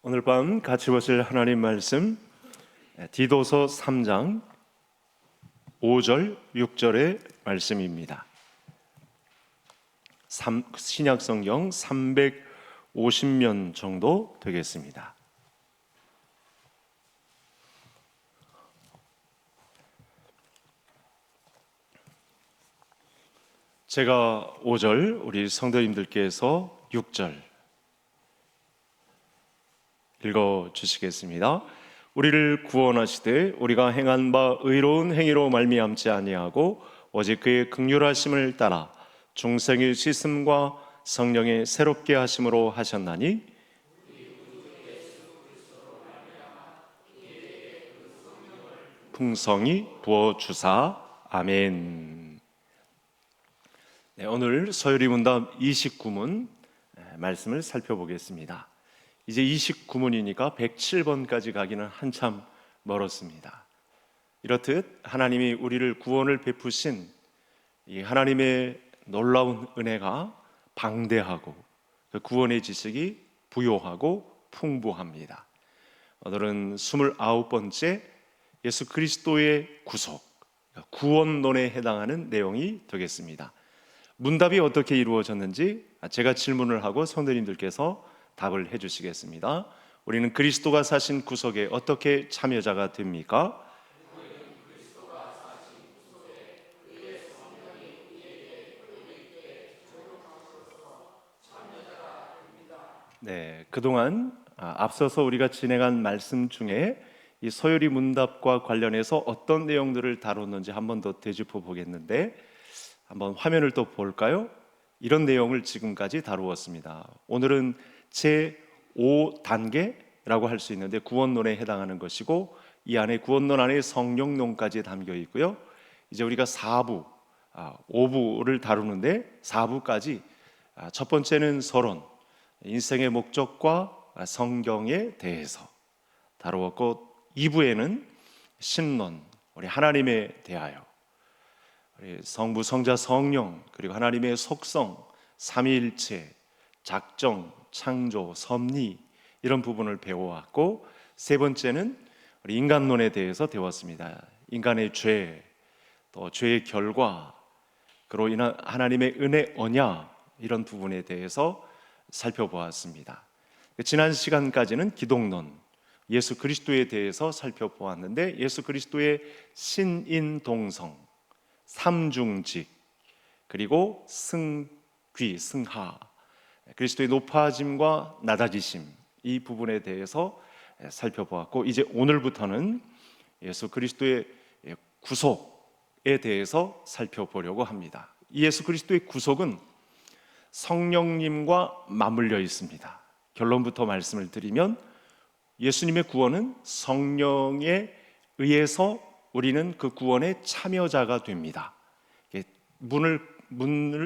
오늘 밤 같이 보실 하나님 말씀 디도서 3장 5절 6절의 말씀입니다. 신약성경 350면 정도 되겠습니다. 제가 5절, 우리 성도님들께서 6절 읽어주시겠습니다. 우리를 구원하시되 우리가 행한 바 의로운 행위로 말미암지 아니하고 오직 그의 긍휼하심을 따라 중생의 씻음과 성령의 새롭게 하심으로 하셨나니 풍성히 부어주사. 아멘. 네, 오늘 서유리 문답 29문 말씀을 살펴보겠습니다. 이제 29문이니까 107번까지 가기는 한참 멀었습니다. 이렇듯 하나님이 우리를 구원을 베푸신 이 하나님의 놀라운 은혜가 방대하고 그 구원의 지식이 부요하고 풍부합니다. 오늘은 29번째 예수 그리스도의 구속, 구원론에 해당하는 내용이 되겠습니다. 문답이 어떻게 이루어졌는지 제가 질문을 하고 성도님들께서 답을 해주시겠습니다. 우리는 그리스도가 사신 구속에 어떻게 참여자가 됩니까? 네, 그동안 앞서서 우리가 진행한 말씀 중에 이 서유리 문답과 관련해서 어떤 내용들을 다뤘는지 한 번 더 되짚어 보겠는데, 한번 화면을 또 볼까요? 이런 내용을 지금까지 다루었습니다. 오늘은 제5단계라고 할 수 있는데 구원론에 해당하는 것이고, 이 안에 구원론 안에 성령론까지 담겨 있고요. 이제 우리가 4부, 5부를 다루는데 4부까지 첫 번째는 서론, 인생의 목적과 성경에 대해서 다루었고, 2부에는 신론, 우리 하나님에 대하여, 우리 성부, 성자, 성령, 그리고 하나님의 속성, 삼위일체, 작정, 창조, 섭리, 이런 부분을 배워왔고, 세 번째는 우리 인간론에 대해서 배웠습니다. 인간의 죄, 또 죄의 결과, 그로 인한 하나님의 은혜 언약, 이런 부분에 대해서 살펴보았습니다. 지난 시간까지는 기독론, 예수 그리스도에 대해서 살펴보았는데, 예수 그리스도의 신인동성, 삼중직, 그리고 승귀, 승하, 그리스도의 높아짐과 낮아지심, 이 부분에 대해서 살펴보았고, 이제 오늘부터는 예수 그리스도의 구속에 대해서 살펴보려고 합니다. 이 예수 그리스도의 구속은 성령님과 맞물려 있습니다. 결론부터 말씀을 드리면 예수님의 구원은 성령에 의해서 우리는 그 구원의 참여자가 됩니다.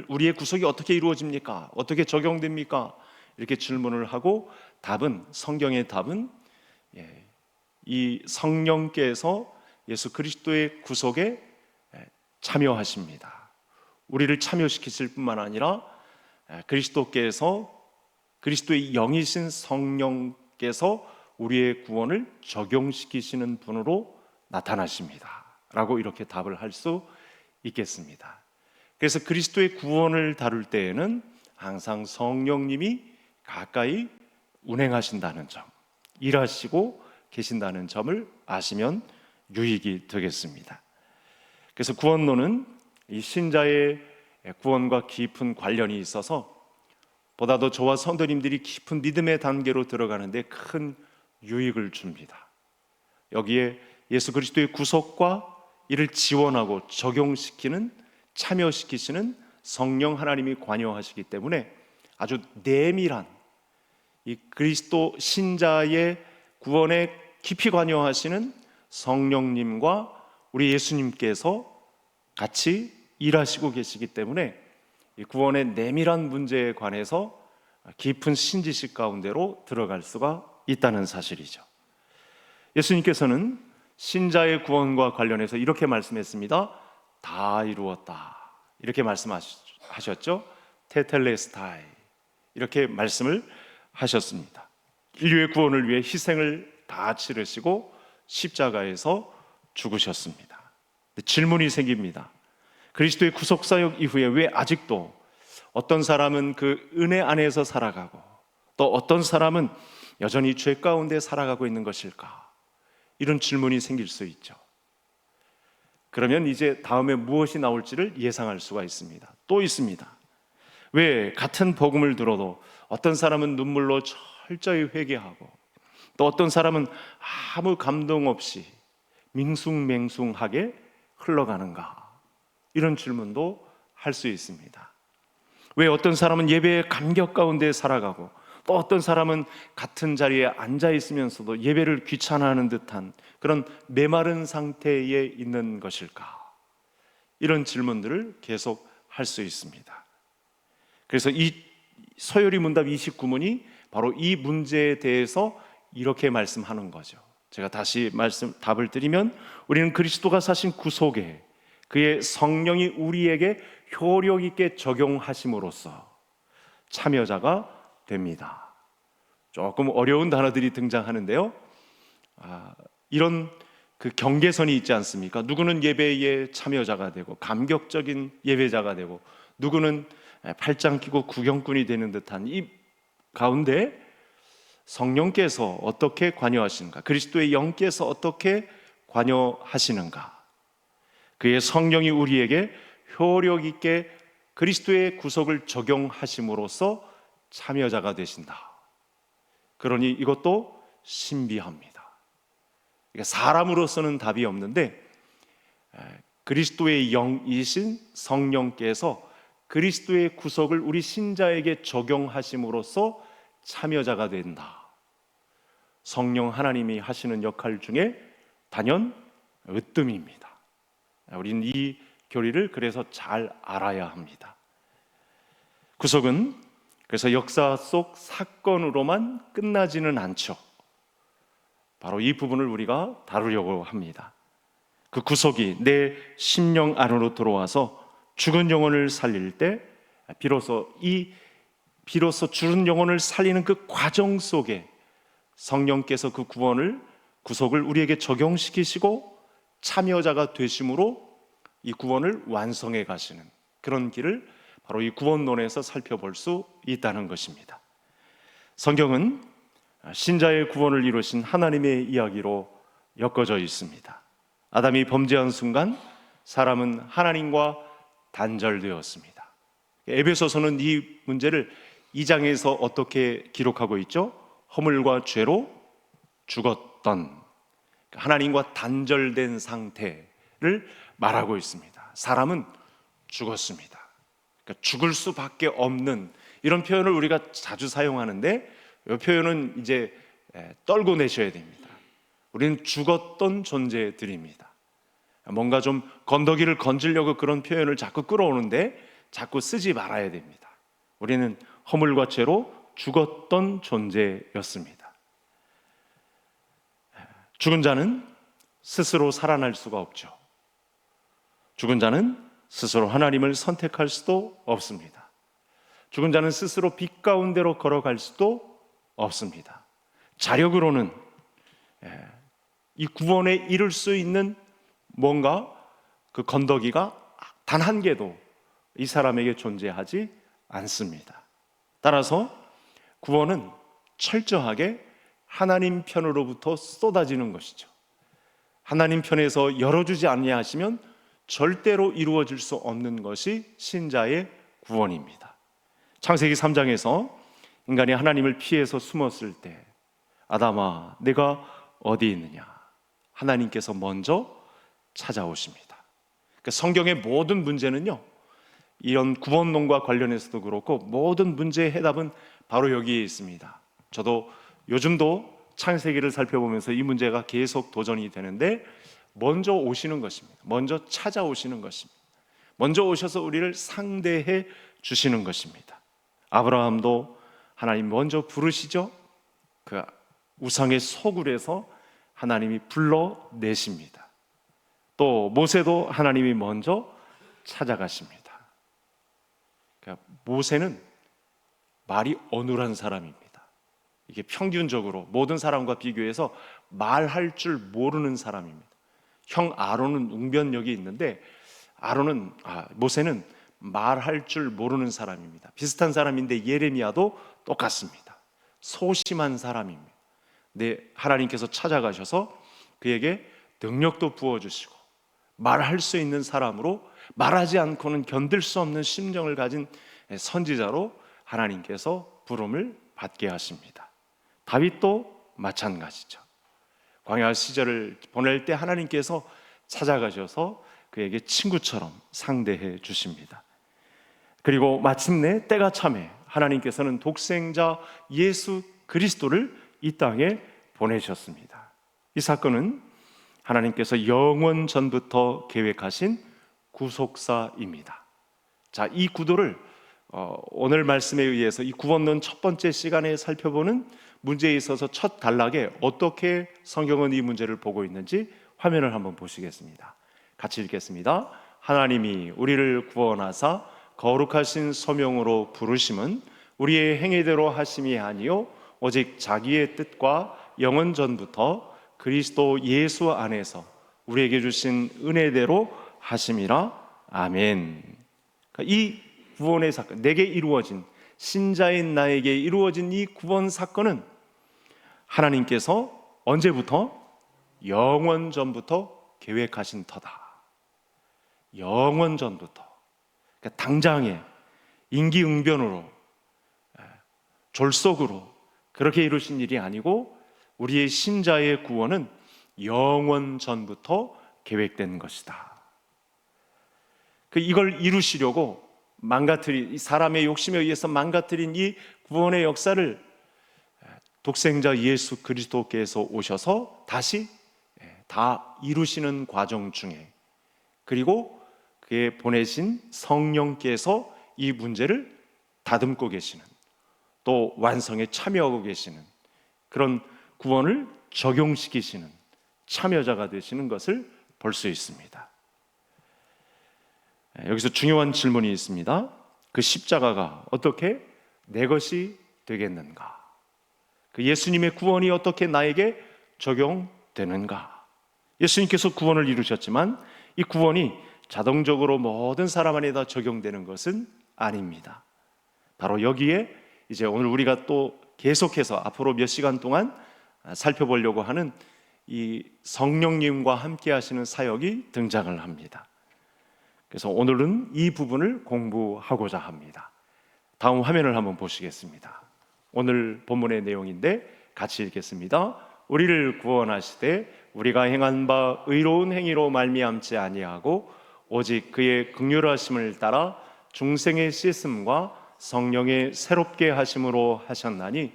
우리의 구속이 어떻게 이루어집니까? 어떻게 적용됩니까? 이렇게 질문을 하고, 성경의 답은 이 성령께서 예수 그리스도의 구속에 참여하십니다. 우리를 참여시키실 뿐만 아니라 그리스도께서, 그리스도의 영이신 성령께서 우리의 구원을 적용시키시는 분으로 나타나십니다 라고 이렇게 답을 할 수 있겠습니다. 그래서 그리스도의 구원을 다룰 때에는 항상 성령님이 가까이 운행하신다는 점, 일하시고 계신다는 점을 아시면 유익이 되겠습니다. 그래서 구원론은 이 신자의 구원과 깊은 관련이 있어서 보다도 저와 성도님들이 깊은 믿음의 단계로 들어가는데 큰 유익을 줍니다. 여기에 예수 그리스도의 구속과 이를 지원하고 적용시키는, 참여시키시는 성령 하나님이 관여하시기 때문에 아주 내밀한 이 그리스도 신자의 구원에 깊이 관여하시는 성령님과 우리 예수님께서 같이 일하시고 계시기 때문에 이 구원의 내밀한 문제에 관해서 깊은 신지식 가운데로 들어갈 수가 있다는 사실이죠. 예수님께서는 신자의 구원과 관련해서 이렇게 말씀했습니다. 다 이루었다, 이렇게 말씀하셨죠. 테텔레스타이, 이렇게 말씀을 하셨습니다. 인류의 구원을 위해 희생을 다 치르시고 십자가에서 죽으셨습니다. 질문이 생깁니다. 그리스도의 구속사역 이후에 왜 아직도 어떤 사람은 그 은혜 안에서 살아가고 또 어떤 사람은 여전히 죄 가운데 살아가고 있는 것일까? 이런 질문이 생길 수 있죠. 그러면 이제 다음에 무엇이 나올지를 예상할 수가 있습니다. 또 있습니다. 왜 같은 복음을 들어도 어떤 사람은 눈물로 철저히 회개하고 또 어떤 사람은 아무 감동 없이 밍숭맹숭하게 흘러가는가? 이런 질문도 할 수 있습니다. 왜 어떤 사람은 예배의 감격 가운데 살아가고 또 어떤 사람은 같은 자리에 앉아 있으면서도 예배를 귀찮아하는 듯한 그런 메마른 상태에 있는 것일까? 이런 질문들을 계속 할 수 있습니다. 그래서 이 서열이 문답 29문이 바로 이 문제에 대해서 이렇게 말씀하는 거죠. 제가 다시 답을 드리면 우리는 그리스도가 사신 구속에 그의 성령이 우리에게 효력 있게 적용하심으로써 참여자가 됩니다. 조금 어려운 단어들이 등장하는데요. 이런 그 경계선이 있지 않습니까? 누구는 예배의 참여자가 되고 감격적인 예배자가 되고 누구는 팔짱 끼고 구경꾼이 되는 듯한 이 가운데 성령께서 어떻게 관여하시는가? 그리스도의 영께서 어떻게 관여하시는가? 그의 성령이 우리에게 효력 있게 그리스도의 구속을 적용하심으로써 참여자가 되신다. 그러니 이것도 신비합니다. 그러니까 사람으로서는 답이 없는데 그리스도의 영이신 성령께서 그리스도의 구속을 우리 신자에게 적용하심으로써 참여자가 된다. 성령 하나님이 하시는 역할 중에 단연 으뜸입니다. 우리는 이 교리를 그래서 잘 알아야 합니다. 구속은 그래서 역사 속 사건으로만 끝나지는 않죠. 바로 이 부분을 우리가 다루려고 합니다. 그 구속이 내 심령 안으로 들어와서 죽은 영혼을 살릴 때 비로소 죽은 영혼을 살리는 그 과정 속에 성령께서 그 구속을 우리에게 적용시키시고 참여자가 되심으로 이 구원을 완성해 가시는 그런 길을 바로 이 구원론에서 살펴볼 수 있다는 것입니다. 성경은 신자의 구원을 이루신 하나님의 이야기로 엮어져 있습니다. 아담이 범죄한 순간 사람은 하나님과 단절되었습니다. 에베소서는 이 문제를 2장에서 어떻게 기록하고 있죠? 허물과 죄로 죽었던 하나님과 단절된 상태를 말하고 있습니다. 사람은 죽었습니다. 그러니까 죽을 수밖에 없는 이런 표현을 우리가 자주 사용하는데 이 표현은 이제 떨고 내셔야 됩니다. 우리는 죽었던 존재들입니다. 뭔가 좀 건더기를 건지려고 그런 표현을 자꾸 끌어오는데 자꾸 쓰지 말아야 됩니다. 우리는 허물과 죄로 죽었던 존재였습니다. 죽은 자는 스스로 살아날 수가 없죠. 죽은 자는 스스로 하나님을 선택할 수도 없습니다. 죽은 자는 스스로 빛 가운데로 걸어갈 수도 없습니다. 자력으로는 이 구원에 이를 수 있는 뭔가 그 건더기가 단 한 개도 이 사람에게 존재하지 않습니다. 따라서 구원은 철저하게 하나님 편으로부터 쏟아지는 것이죠. 하나님 편에서 열어주지 아니하시면 절대로 이루어질 수 없는 것이 신자의 구원입니다. 창세기 3장에서 인간이 하나님을 피해서 숨었을 때 아담아 내가 어디 있느냐 하나님께서 먼저 찾아오십니다. 그러니까 성경의 모든 문제는요 이런 구원론과 관련해서도 그렇고 모든 문제의 해답은 바로 여기에 있습니다. 저도 요즘도 창세기를 살펴보면서 이 문제가 계속 도전이 되는데 먼저 오시는 것입니다. 먼저 찾아오시는 것입니다. 먼저 오셔서 우리를 상대해 주시는 것입니다. 아브라함도 하나님 먼저 부르시죠. 그 우상의 소굴에서 하나님이 불러내십니다. 또 모세도 하나님이 먼저 찾아가십니다. 그러니까 모세는 말이 어눌한 사람입니다. 이게 평균적으로 모든 사람과 비교해서 말할 줄 모르는 사람입니다. 형 아론은 웅변력이 있는데 모세는 말할 줄 모르는 사람입니다. 비슷한 사람인데 예레미야도 똑같습니다. 소심한 사람입니다. 하나님께서 찾아가셔서 그에게 능력도 부어주시고 말할 수 있는 사람으로, 말하지 않고는 견딜 수 없는 심정을 가진 선지자로 하나님께서 부름을 받게 하십니다. 다윗도 마찬가지죠. 광야 시절을 보낼 때 하나님께서 찾아가셔서 그에게 친구처럼 상대해 주십니다. 그리고 마침내 때가 참에 하나님께서는 독생자 예수 그리스도를 이 땅에 보내셨습니다. 이 사건은 하나님께서 영원 전부터 계획하신 구속사입니다. 자, 이 구도를 오늘 말씀에 의해서 이 구원론 첫 번째 시간에 살펴보는 문제에 있어서 첫 단락에 어떻게 성경은 이 문제를 보고 있는지 화면을 한번 보시겠습니다. 같이 읽겠습니다. 하나님이 우리를 구원하사 거룩하신 소명으로 부르심은 우리의 행위대로 하심이 아니요 오직 자기의 뜻과 영원 전부터 그리스도 예수 안에서 우리에게 주신 은혜대로 하심이라. 아멘. 이 구원의 사건, 내게 이루어진, 신자인 나에게 이루어진 이 구원 사건은 하나님께서 언제부터? 영원 전부터 계획하신 터다. 영원 전부터. 그러니까 당장에 임기응변으로, 졸속으로 그렇게 이루신 일이 아니고 우리의 신자의 구원은 영원 전부터 계획된 것이다. 이걸 이루시려고 망가뜨린, 사람의 욕심에 의해서 망가뜨린 이 구원의 역사를 독생자 예수 그리스도께서 오셔서 다시 다 이루시는 과정 중에, 그리고 그의 보내신 성령께서 이 문제를 다듬고 계시는, 또 완성에 참여하고 계시는, 그런 구원을 적용시키시는 참여자가 되시는 것을 볼 수 있습니다. 여기서 중요한 질문이 있습니다. 그 십자가가 어떻게 내 것이 되겠는가? 그 예수님의 구원이 어떻게 나에게 적용되는가? 예수님께서 구원을 이루셨지만 이 구원이 자동적으로 모든 사람 안에 다 적용되는 것은 아닙니다. 바로 여기에 이제 오늘 우리가 또 계속해서 앞으로 몇 시간 동안 살펴보려고 하는 이 성령님과 함께 하시는 사역이 등장을 합니다. 그래서 오늘은 이 부분을 공부하고자 합니다. 다음 화면을 한번 보시겠습니다. 오늘 본문의 내용인데 같이 읽겠습니다. 우리를 구원하시되 우리가 행한 바 의로운 행위로 말미암지 아니하고 오직 그의 긍휼하심을 따라 중생의 씻음과 성령의 새롭게 하심으로 하셨나니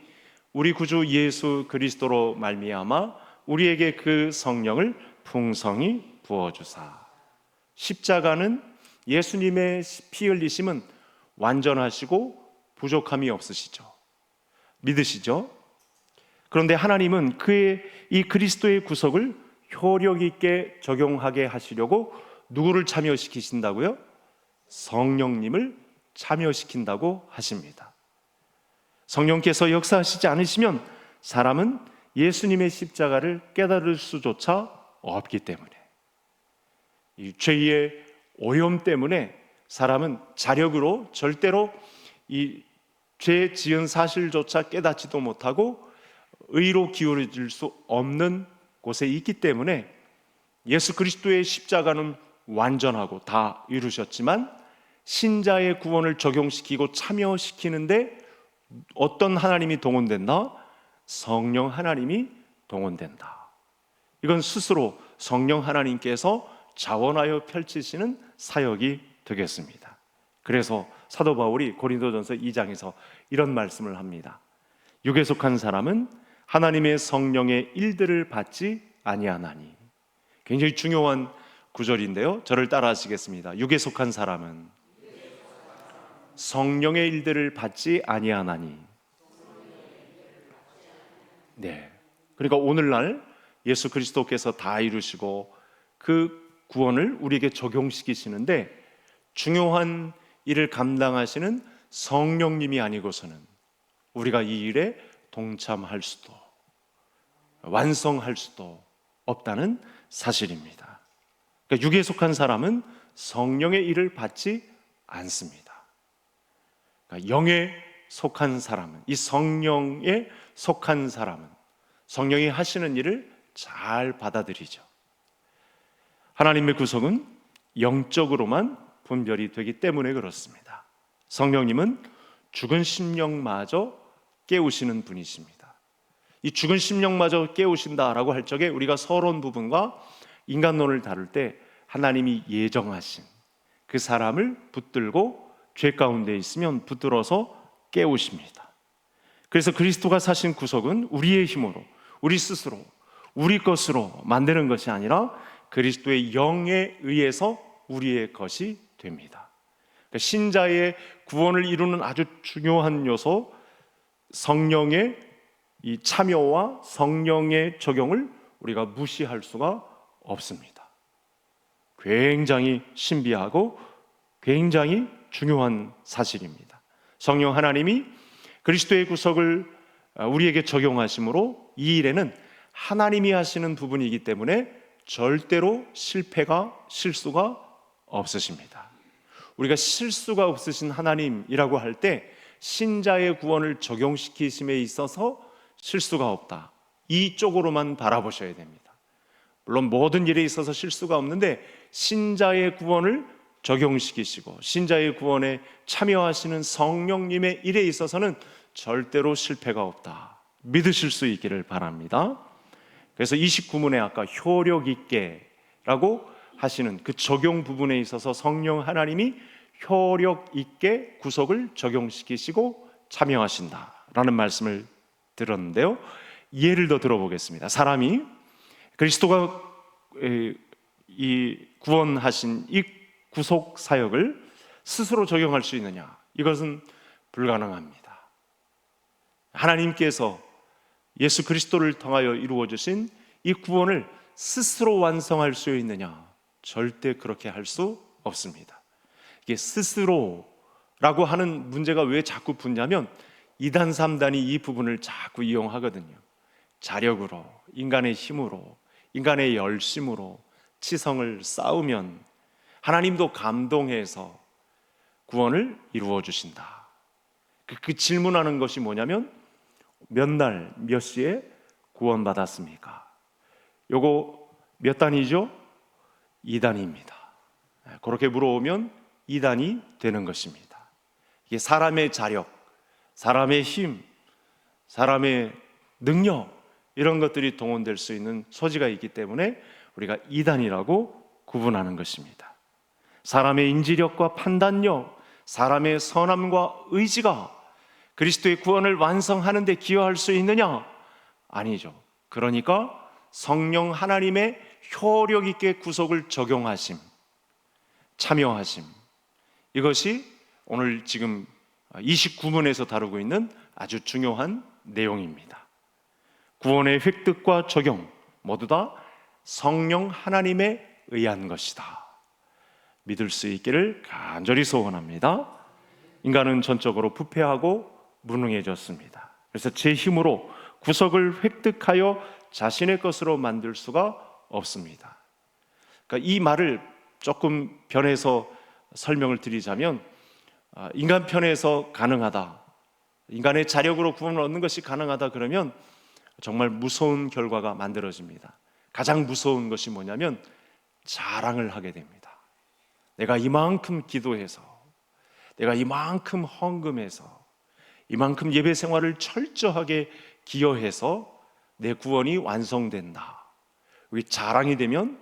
우리 구주 예수 그리스도로 말미암아 우리에게 그 성령을 풍성히 부어주사. 십자가는 예수님의 피 흘리심은 완전하시고 부족함이 없으시죠. 믿으시죠? 그런데 하나님은 그의 이 그리스도의 구속을 효력 있게 적용하게 하시려고 누구를 참여시키신다고요? 성령님을 참여시킨다고 하십니다. 성령께서 역사하시지 않으시면 사람은 예수님의 십자가를 깨달을 수조차 없기 때문에, 이 죄의 오염 때문에 사람은 자력으로 절대로 이 죄 지은 사실조차 깨닫지도 못하고 의로 기울어질 수 없는 곳에 있기 때문에 예수 그리스도의 십자가는 완전하고 다 이루셨지만 신자의 구원을 적용시키고 참여시키는데 어떤 하나님이 동원된다? 성령 하나님이 동원된다. 이건 스스로 성령 하나님께서 자원하여 펼치시는 사역이 되겠습니다. 그래서 사도 바울이 고린도전서 2장에서 이런 말씀을 합니다. 육에 속한 사람은 하나님의 성령의 일들을 받지 아니하나니. 굉장히 중요한 구절인데요, 저를 따라 하시겠습니다. 육에 속한 사람은 성령의 일들을 받지 아니하나니. 네, 그러니까 오늘날 예수 그리스도께서 다 이루시고 그 구원을 우리에게 적용시키시는데 중요한 일을 감당하시는 성령님이 아니고서는 우리가 이 일에 동참할 수도 완성할 수도 없다는 사실입니다. 그러니까 육에 속한 사람은 성령의 일을 받지 않습니다. 그러니까 영에 속한 사람은, 이 성령에 속한 사람은 성령이 하시는 일을 잘 받아들이죠. 하나님의 구속은 영적으로만 분별이 되기 때문에 그렇습니다. 성령님은 죽은 심령마저 깨우시는 분이십니다. 이 죽은 심령마저 깨우신다라고 할 적에 우리가 서론 부분과 인간론을 다룰 때 하나님이 예정하신 그 사람을 붙들고 죄 가운데 있으면 붙들어서 깨우십니다. 그래서 그리스도가 사신 구속은 우리의 힘으로, 우리 스스로, 우리 것으로 만드는 것이 아니라 그리스도의 영에 의해서 우리의 것이 됩니다. 그러니까 신자의 구원을 이루는 아주 중요한 요소, 성령의 이 참여와 성령의 적용을 우리가 무시할 수가 없습니다. 굉장히 신비하고 굉장히 중요한 사실입니다. 성령 하나님이 그리스도의 구속을 우리에게 적용하심으로 이 일에는 하나님이 하시는 부분이기 때문에 절대로 실수가 없으십니다. 우리가 실수가 없으신 하나님이라고 할 때 신자의 구원을 적용시키심에 있어서 실수가 없다, 이쪽으로만 바라보셔야 됩니다. 물론 모든 일에 있어서 실수가 없는데 신자의 구원을 적용시키시고 신자의 구원에 참여하시는 성령님의 일에 있어서는 절대로 실패가 없다, 믿으실 수 있기를 바랍니다. 그래서 29문에 아까 효력 있게 라고 하시는 그 적용 부분에 있어서 성령 하나님이 효력 있게 구속을 적용시키시고 참여하신다라는 말씀을 들었는데요. 예를 더 들어보겠습니다. 사람이 그리스도가 이 구원하신 이 구속 사역을 스스로 적용할 수 있느냐? 이것은 불가능합니다. 하나님께서 예수 그리스도를 통하여 이루어 주신 이 구원을 스스로 완성할 수 있느냐? 절대 그렇게 할 수 없습니다. 이게 스스로라고 하는 문제가 왜 자꾸 붙냐면 2단 3단이 이 부분을 자꾸 이용하거든요. 자력으로, 인간의 힘으로, 인간의 열심으로 치성을 쌓으면 하나님도 감동해서 구원을 이루어 주신다. 그 질문하는 것이 뭐냐면 몇 날, 몇 시에 구원받았습니까? 요거 몇 단이죠? 2단입니다. 그렇게 물어보면 2단이 되는 것입니다. 이게 사람의 자력, 사람의 힘, 사람의 능력, 이런 것들이 동원될 수 있는 소지가 있기 때문에 우리가 2단이라고 구분하는 것입니다. 사람의 인지력과 판단력, 사람의 선함과 의지가 그리스도의 구원을 완성하는 데 기여할 수 있느냐? 아니죠. 그러니까 성령 하나님의 효력 있게 구속을 적용하심, 참여하심, 이것이 오늘 지금 29문에서 다루고 있는 아주 중요한 내용입니다. 구원의 획득과 적용 모두 다 성령 하나님에 의한 것이다, 믿을 수 있기를 간절히 소원합니다. 인간은 전적으로 부패하고 무능해졌습니다. 그래서 제 힘으로 구속을 획득하여 자신의 것으로 만들 수가 없습니다. 그러니까 이 말을 조금 변해서 설명을 드리자면, 인간 편에서 가능하다, 인간의 자력으로 구원을 얻는 것이 가능하다 그러면 정말 무서운 결과가 만들어집니다. 가장 무서운 것이 뭐냐면 자랑을 하게 됩니다. 내가 이만큼 기도해서, 내가 이만큼 헌금해서, 이만큼 예배 생활을 철저하게 기여해서 내 구원이 완성된다, 이게 자랑이 되면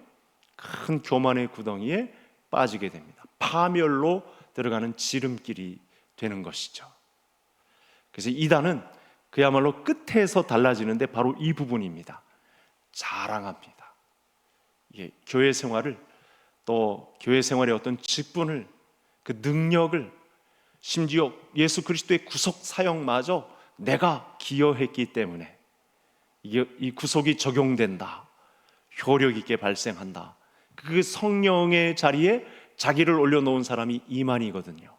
큰 교만의 구덩이에 빠지게 됩니다. 파멸로 들어가는 지름길이 되는 것이죠. 그래서 이단은 그야말로 끝에서 달라지는데 바로 이 부분입니다. 자랑합니다. 이게 교회 생활을, 또 교회 생활의 어떤 직분을, 그 능력을, 심지어 예수 그리스도의 구속 사역마저 내가 기여했기 때문에 이게 이 구속이 적용된다, 효력 있게 발생한다, 그 성령의 자리에 자기를 올려놓은 사람이 이만이거든요.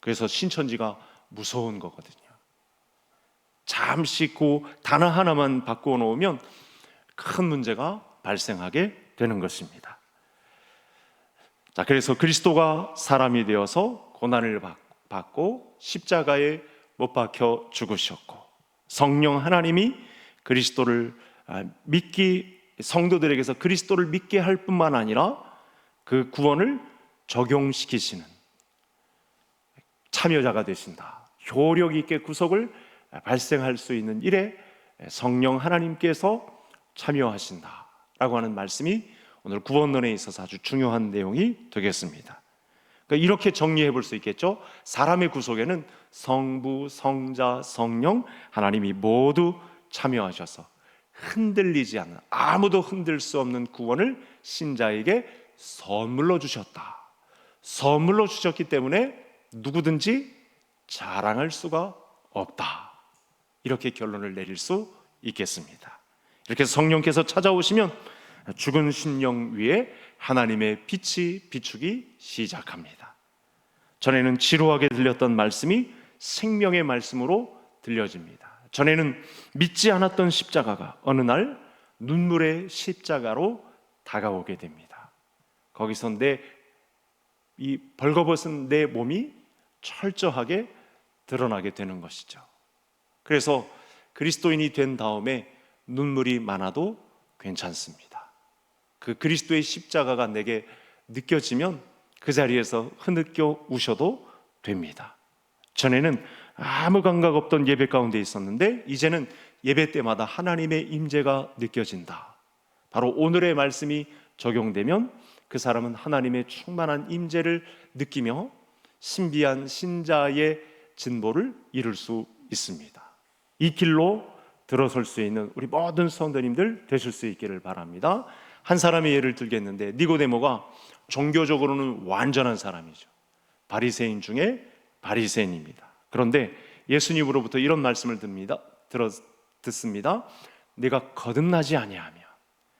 그래서 신천지가 무서운 거거든요. 잠시 그 단어 하나만 바꾸어 놓으면 큰 문제가 발생하게 되는 것입니다. 자, 그래서 그리스도가 사람이 되어서 고난을 받고 십자가에 못 박혀 죽으셨고, 성령 하나님이 그리스도를 성도들에게서 그리스도를 믿게 할 뿐만 아니라 그 구원을 적용시키시는 참여자가 되신다. 효력 있게 구속을 발생할 수 있는 일에 성령 하나님께서 참여하신다라고 하는 말씀이 오늘 구원론에 있어서 아주 중요한 내용이 되겠습니다. 그러니까 이렇게 정리해 볼 수 있겠죠. 사람의 구속에는 성부, 성자, 성령 하나님이 모두 참여하셔서 흔들리지 않는, 아무도 흔들 수 없는 구원을 신자에게 선물로 주셨다. 선물로 주셨기 때문에 누구든지 자랑할 수가 없다. 이렇게 결론을 내릴 수 있겠습니다. 이렇게 성령께서 찾아오시면 죽은 심령 위에 하나님의 빛이 비추기 시작합니다. 전에는 지루하게 들렸던 말씀이 생명의 말씀으로 들려집니다. 전에는 믿지 않았던 십자가가 어느 날 눈물의 십자가로 다가오게 됩니다. 거기서 이 벌거벗은 내 몸이 철저하게 드러나게 되는 것이죠. 그래서 그리스도인이 된 다음에 눈물이 많아도 괜찮습니다. 그 그리스도의 십자가가 내게 느껴지면 그 자리에서 흐느껴 우셔도 됩니다. 전에는 아무 감각 없던 예배 가운데 있었는데 이제는 예배 때마다 하나님의 임재가 느껴진다. 바로 오늘의 말씀이 적용되면 그 사람은 하나님의 충만한 임재를 느끼며 신비한 신자의 진보를 이룰 수 있습니다. 이 길로 들어설 수 있는 우리 모든 성도님들 되실 수 있기를 바랍니다. 한 사람의 예를 들겠는데, 니고데모가 종교적으로는 완전한 사람이죠. 바리새인 중에 바리새인입니다. 그런데 예수님으로부터 이런 말씀을 듣습니다. 네가 거듭나지 아니하면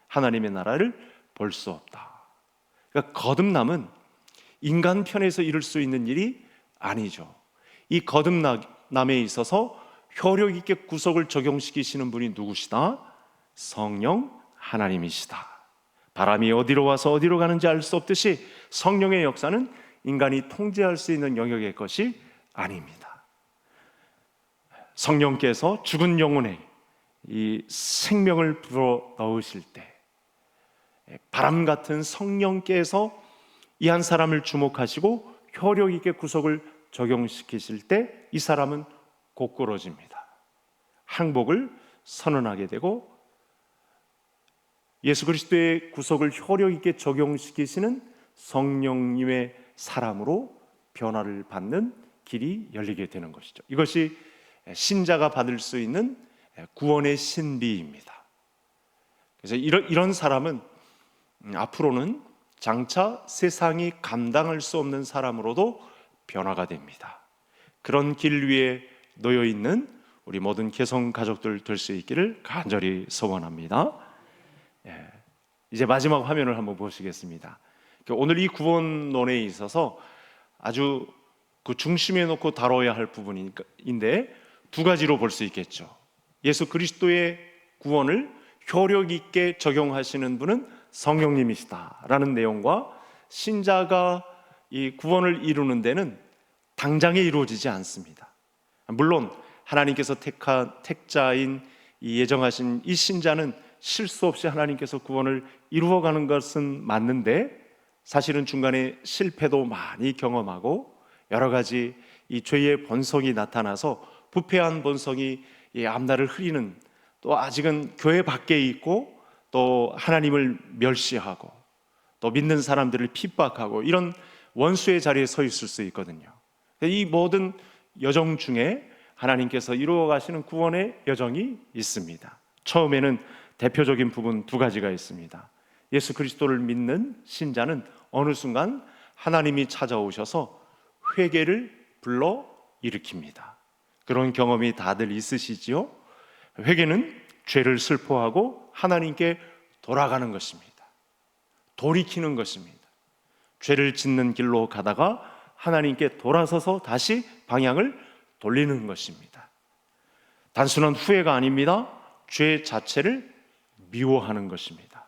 하나님의 나라를 볼 수 없다. 그러니까 거듭남은 인간 편에서 이룰 수 있는 일이 아니죠. 이 거듭남에 있어서 효력 있게 구속을 적용시키시는 분이 누구시다? 성령 하나님이시다. 바람이 어디로 와서 어디로 가는지 알 수 없듯이 성령의 역사는 인간이 통제할 수 있는 영역의 것이 아닙니다. 성령께서 죽은 영혼에 이 생명을 불어 넣으실 때 바람 같은 성령께서 이 한 사람을 주목하시고 효력 있게 구속을 적용시키실 때 이 사람은 고꾸러집니다. 항복을 선언하게 되고 예수 그리스도의 구속을 효력 있게 적용시키시는 성령님의 사람으로 변화를 받는 길이 열리게 되는 것이죠. 이것이 신자가 받을 수 있는 구원의 신비입니다. 그래서 이런 사람은 앞으로는 장차 세상이 감당할 수 없는 사람으로도 변화가 됩니다. 그런 길 위에 놓여 있는 우리 모든 개성 가족들 될 수 있기를 간절히 소원합니다. 이제 마지막 화면을 한번 보시겠습니다. 오늘 이 구원론에 있어서 아주 그 중심에 놓고 다뤄야 할 부분인데 두 가지로 볼 수 있겠죠. 예수 그리스도의 구원을 효력 있게 적용하시는 분은 성령님이시다라는 내용과 신자가 이 구원을 이루는 데는 당장에 이루어지지 않습니다. 물론 하나님께서 택한 택자인 이 예정하신 이 신자는 실수 없이 하나님께서 구원을 이루어가는 것은 맞는데 사실은 중간에 실패도 많이 경험하고 여러 가지 이 죄의 본성이 나타나서 부패한 본성이 이 앞날을 흐리는, 또 아직은 교회 밖에 있고 또 하나님을 멸시하고 또 믿는 사람들을 핍박하고 이런 원수의 자리에 서 있을 수 있거든요. 이 모든 여정 중에 하나님께서 이루어 가시는 구원의 여정이 있습니다. 처음에는 대표적인 부분 두 가지가 있습니다. 예수 그리스도를 믿는 신자는 어느 순간 하나님이 찾아오셔서 회개를 불러 일으킵니다. 그런 경험이 다들 있으시지요? 회개는 죄를 슬퍼하고 하나님께 돌아가는 것입니다. 돌이키는 것입니다. 죄를 짓는 길로 가다가 하나님께 돌아서서 다시 방향을 돌리는 것입니다. 단순한 후회가 아닙니다. 죄 자체를 미워하는 것입니다.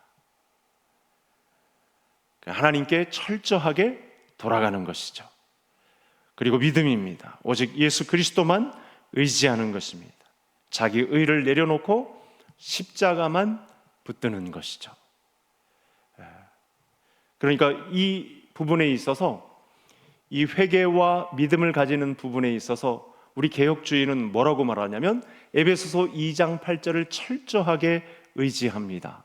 하나님께 철저하게 돌아가는 것이죠. 그리고 믿음입니다. 오직 예수 그리스도만 의지하는 것입니다. 자기 의를 내려놓고 십자가만 붙드는 것이죠. 그러니까 이 부분에 있어서, 이 회개와 믿음을 가지는 부분에 있어서 우리 개혁주의는 뭐라고 말하냐면 에베소서 2장 8절을 철저하게 의지합니다.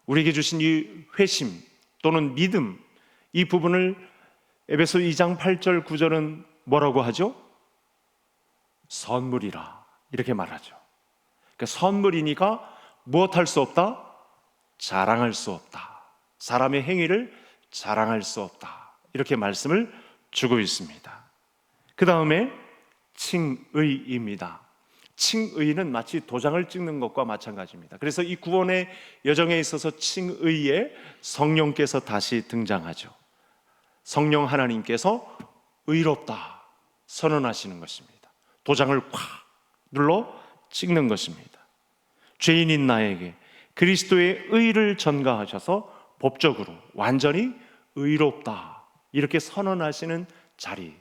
우리에게 주신 이 회심 또는 믿음, 이 부분을 에베소 2장 8절 9절은 뭐라고 하죠? 선물이라 이렇게 말하죠. 그러니까 선물이니까 무엇할 수 없다? 자랑할 수 없다. 사람의 행위를 자랑할 수 없다. 이렇게 말씀을 주고 있습니다. 그 다음에 칭의입니다. 칭의는 마치 도장을 찍는 것과 마찬가지입니다. 그래서 이 구원의 여정에 있어서 칭의에 성령께서 다시 등장하죠. 성령 하나님께서 의롭다 선언하시는 것입니다. 도장을 콱 눌러 찍는 것입니다. 죄인인 나에게 그리스도의 의를 전가하셔서 법적으로 완전히 의롭다 이렇게 선언하시는 자리,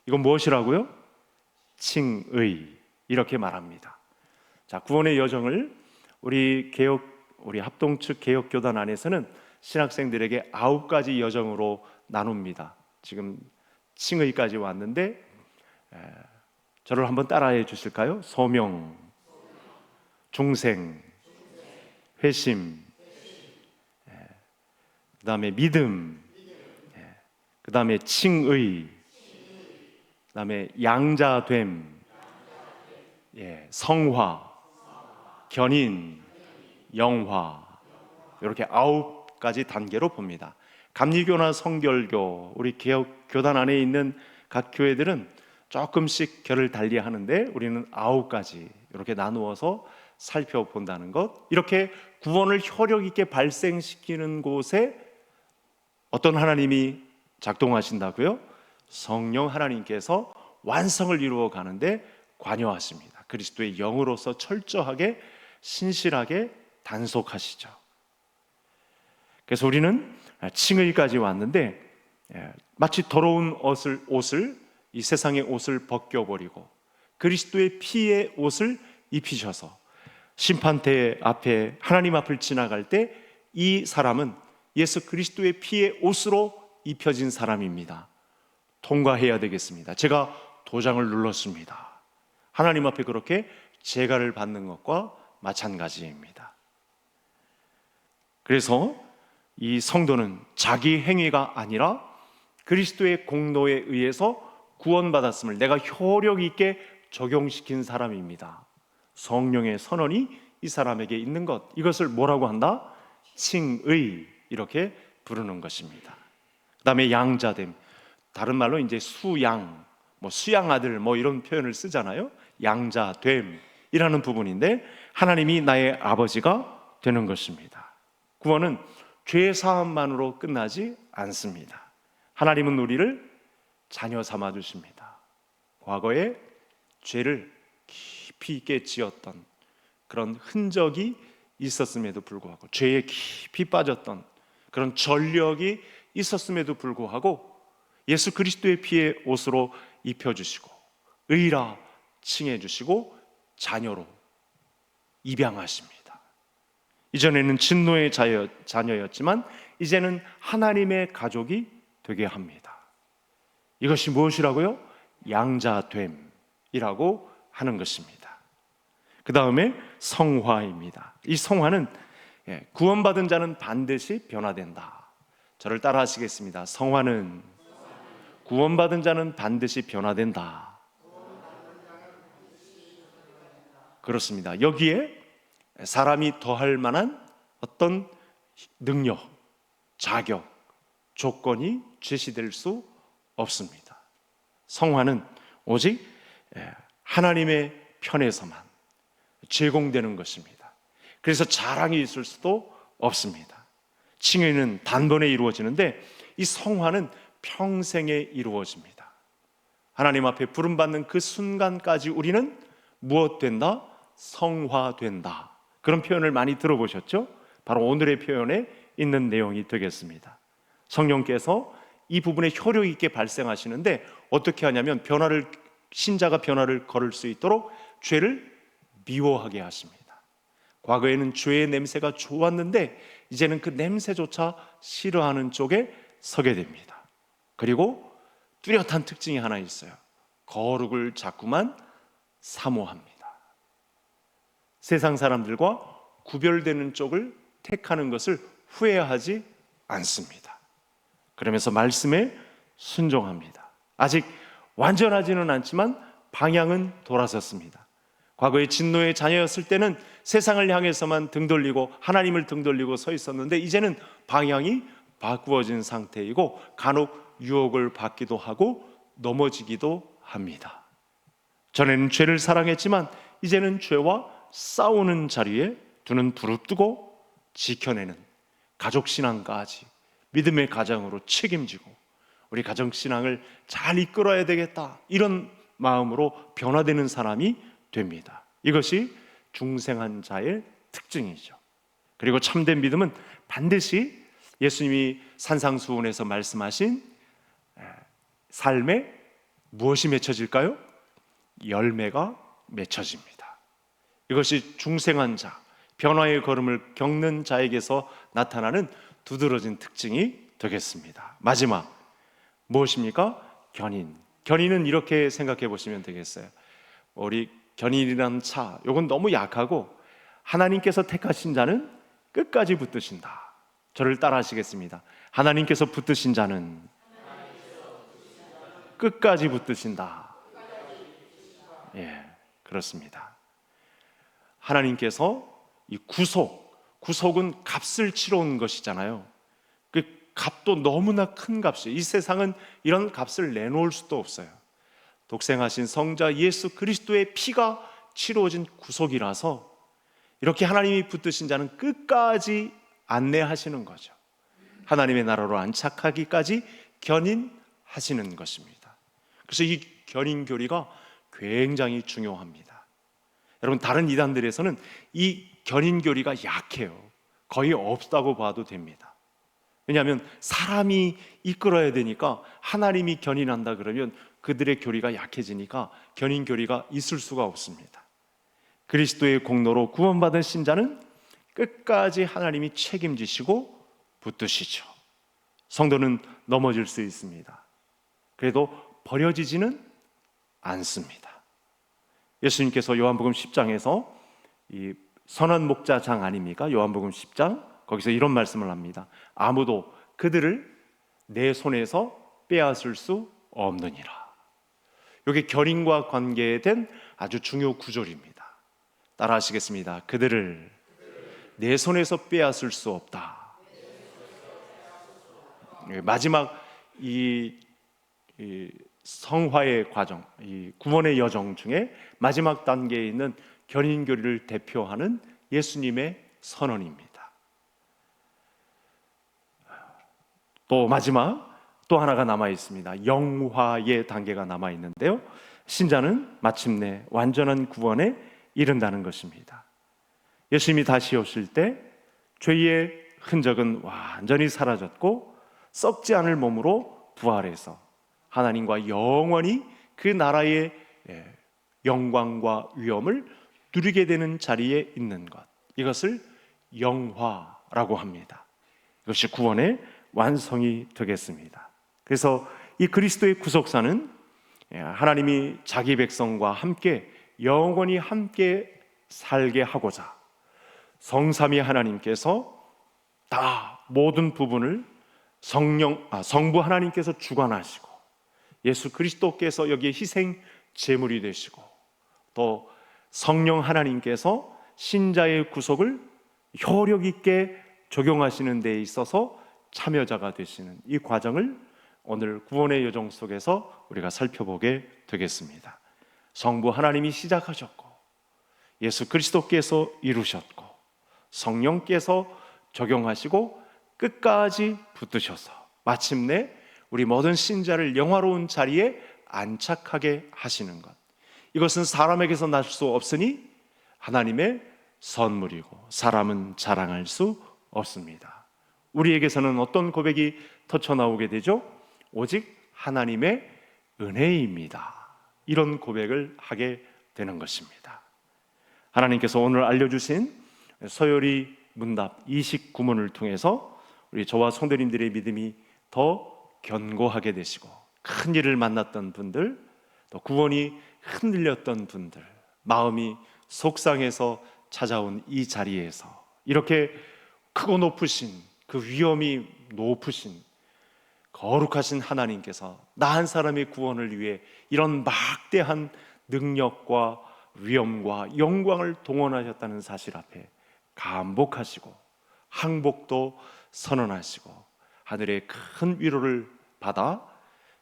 이건 무엇이라고요? 칭의, 이렇게 말합니다. 자, 구원의 여정을 우리 합동측 개혁교단 안에서는 신학생들에게 9가지 여정으로 나눕니다. 지금 칭의까지 왔는데 저를 한번 따라해 주실까요? 소명, 중생, 회심, 그 다음에 믿음, 그 다음에 칭의, 그 다음에 양자됨, 성화, 견인, 영화, 이렇게 9가지 단계로 봅니다. 감리교나 성결교, 우리 개혁교단 안에 있는 각 교회들은 조금씩 결을 달리 하는데 우리는 9가지 이렇게 나누어서 살펴본다는 것. 이렇게 구원을 효력 있게 발생시키는 곳에 어떤 하나님이 작동하신다고요? 성령 하나님께서 완성을 이루어 가는데 관여하십니다. 그리스도의 영으로서 철저하게 신실하게 단속하시죠. 그래서 우리는 칭의까지 왔는데 마치 더러운 옷을 이 세상의 옷을 벗겨버리고 그리스도의 피의 옷을 입히셔서 심판대 앞에 하나님 앞을 지나갈 때 이 사람은 예수 그리스도의 피의 옷으로 입혀진 사람입니다. 통과해야 되겠습니다. 제가 도장을 눌렀습니다. 하나님 앞에 그렇게 제가를 받는 것과 마찬가지입니다. 그래서 이 성도는 자기 행위가 아니라 그리스도의 공로에 의해서 구원받았음을 내가 효력 있게 적용시킨 사람입니다. 성령의 선언이 이 사람에게 있는 것, 이것을 뭐라고 한다? 칭의, 이렇게 부르는 것입니다. 그 다음에 양자됨, 다른 말로 이제 수양, 수양아들 이런 표현을 쓰잖아요. 양자됨이라는 부분인데 하나님이 나의 아버지가 되는 것입니다. 구원은 죄 사함만으로 끝나지 않습니다. 하나님은 우리를 자녀 삼아 주십니다. 과거에 죄를 깊이 있게 지었던 그런 흔적이 있었음에도 불구하고, 죄에 깊이 빠졌던 그런 전력이 있었음에도 불구하고 예수 그리스도의 피의 옷으로 입혀주시고 의라 칭해주시고 자녀로 입양하십니다. 이전에는 진노의 자녀였지만 이제는 하나님의 가족이 되게 합니다. 이것이 무엇이라고요? 양자됨이라고 하는 것입니다. 그 다음에 성화입니다. 이 성화는 구원받은 자는 반드시 변화된다. 저를 따라 하시겠습니다. 성화는 구원받은 자는 반드시 변화된다. 그렇습니다. 여기에 사람이 더할 만한 어떤 능력, 자격, 조건이 제시될 수 없습니다. 성화는 오직 하나님의 편에서만 제공되는 것입니다. 그래서 자랑이 있을 수도 없습니다. 칭의는 단번에 이루어지는데 이 성화는 평생에 이루어집니다. 하나님 앞에 부름받는 그 순간까지 우리는 무엇 된다? 성화된다. 그런 표현을 많이 들어보셨죠? 바로 오늘의 표현에 있는 내용이 되겠습니다. 성령께서 이 부분에 효력 있게 발생하시는데 어떻게 하냐면 신자가 변화를 걸을 수 있도록 죄를 미워하게 하십니다. 과거에는 죄의 냄새가 좋았는데 이제는 그 냄새조차 싫어하는 쪽에 서게 됩니다. 그리고 뚜렷한 특징이 하나 있어요. 거룩을 자꾸만 사모합니다. 세상 사람들과 구별되는 쪽을 택하는 것을 후회하지 않습니다. 그러면서 말씀에 순종합니다. 아직 완전하지는 않지만 방향은 돌아섰습니다. 과거에 진노의 자녀였을 때는 세상을 향해서만 등 돌리고 하나님을 등 돌리고 서 있었는데 이제는 방향이 바꾸어진 상태이고 간혹 유혹을 받기도 하고 넘어지기도 합니다. 전에는 죄를 사랑했지만 이제는 죄와 싸우는 자리에 두는 부릅뜨고 지켜내는 가족신앙까지 믿음의 가장으로 책임지고 우리 가정신앙을 잘 이끌어야 되겠다, 이런 마음으로 변화되는 사람이 됩니다. 이것이 중생한 자의 특징이죠. 그리고 참된 믿음은 반드시 예수님이 산상수훈에서 말씀하신 삶에 무엇이 맺혀질까요? 열매가 맺혀집니다. 이것이 중생한 자, 변화의 걸음을 겪는 자에게서 나타나는 두드러진 특징이 되겠습니다. 마지막, 무엇입니까? 견인. 견인은 이렇게 생각해 보시면 되겠어요. 우리 견인이라는 차, 이건 너무 약하고 하나님께서 택하신 자는 끝까지 붙드신다. 저를 따라 하시겠습니다. 하나님께서 붙드신 자는 끝까지 붙드신다. 예, 그렇습니다. 하나님께서 이 구속은 값을 치러 온 것이잖아요. 그 값도 너무나 큰 값이에요. 이 세상은 이런 값을 내놓을 수도 없어요. 독생하신 성자 예수 그리스도의 피가 치러진 구속이라서 이렇게 하나님이 붙드신 자는 끝까지 안내하시는 거죠. 하나님의 나라로 안착하기까지 견인하시는 것입니다. 그래서 이 견인교리가 굉장히 중요합니다. 여러분, 다른 이단들에서는 이 견인교리가 약해요. 거의 없다고 봐도 됩니다. 왜냐하면 사람이 이끌어야 되니까, 하나님이 견인한다 그러면 그들의 교리가 약해지니까 견인교리가 있을 수가 없습니다. 그리스도의 공로로 구원받은 신자는 끝까지 하나님이 책임지시고 붙드시죠. 성도는 넘어질 수 있습니다. 그래도 버려지지는 않습니다. 예수님께서 요한복음 10장에서 이 선한 목자장 아닙니까? 요한복음 10장, 거기서 이런 말씀을 합니다. 아무도 그들을 내 손에서 빼앗을 수 없느니라. 이게 견인과 관계된 아주 중요 구절입니다. 따라 하시겠습니다. 그들을 내 손에서 빼앗을 수 없다. 마지막 이 성화의 과정, 이 구원의 여정 중에 마지막 단계에 있는 견인교리를 대표하는 예수님의 선언입니다. 또 마지막 또 하나가 남아 있습니다. 영화의 단계가 남아 있는데요, 신자는 마침내 완전한 구원에 이른다는 것입니다. 예수님이 다시 오실 때 죄의 흔적은 완전히 사라졌고 썩지 않을 몸으로 부활해서 하나님과 영원히 그 나라의 영광과 위엄을 누리게 되는 자리에 있는 것, 이것을 영화라고 합니다. 이것이 구원의 완성이 되겠습니다. 그래서 이 그리스도의 구속사는 하나님이 자기 백성과 함께 영원히 함께 살게 하고자 성삼위 하나님께서 다 모든 부분을 성부 하나님께서 주관하시고 예수 그리스도께서 여기에 희생 제물이 되시고 또 성령 하나님께서 신자의 구속을 효력 있게 적용하시는 데 있어서 참여자가 되시는 이 과정을 오늘 구원의 여정 속에서 우리가 살펴보게 되겠습니다. 성부 하나님이 시작하셨고 예수 그리스도께서 이루셨고 성령께서 적용하시고 끝까지 붙드셔서 마침내 우리 모든 신자를 영화로운 자리에 안착하게 하시는 것, 이것은 사람에게서 날 수 없으니 하나님의 선물이고 사람은 자랑할 수 없습니다. 우리에게서는 어떤 고백이 터쳐나오게 되죠? 오직 하나님의 은혜입니다. 이런 고백을 하게 되는 것입니다. 하나님께서 오늘 알려주신 서열이 문답 29문을 통해서 우리 저와 성도님들의 믿음이 더 견고하게 되시고, 큰 일을 만났던 분들, 또 구원이 흔들렸던 분들, 마음이 속상해서 찾아온 이 자리에서 이렇게 크고 높으신, 그 위엄이 높으신 거룩하신 하나님께서 나 한 사람의 구원을 위해 이런 막대한 능력과 위엄과 영광을 동원하셨다는 사실 앞에 감복하시고 항복도 선언하시고 하늘의 큰 위로를 받아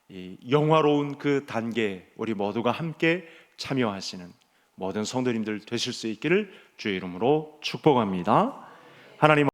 이 영화로운 그 단계에 우리 모두가 함께 참여하시는 모든 성도님들 되실 수 있기를 주의 이름으로 축복합니다. 하나님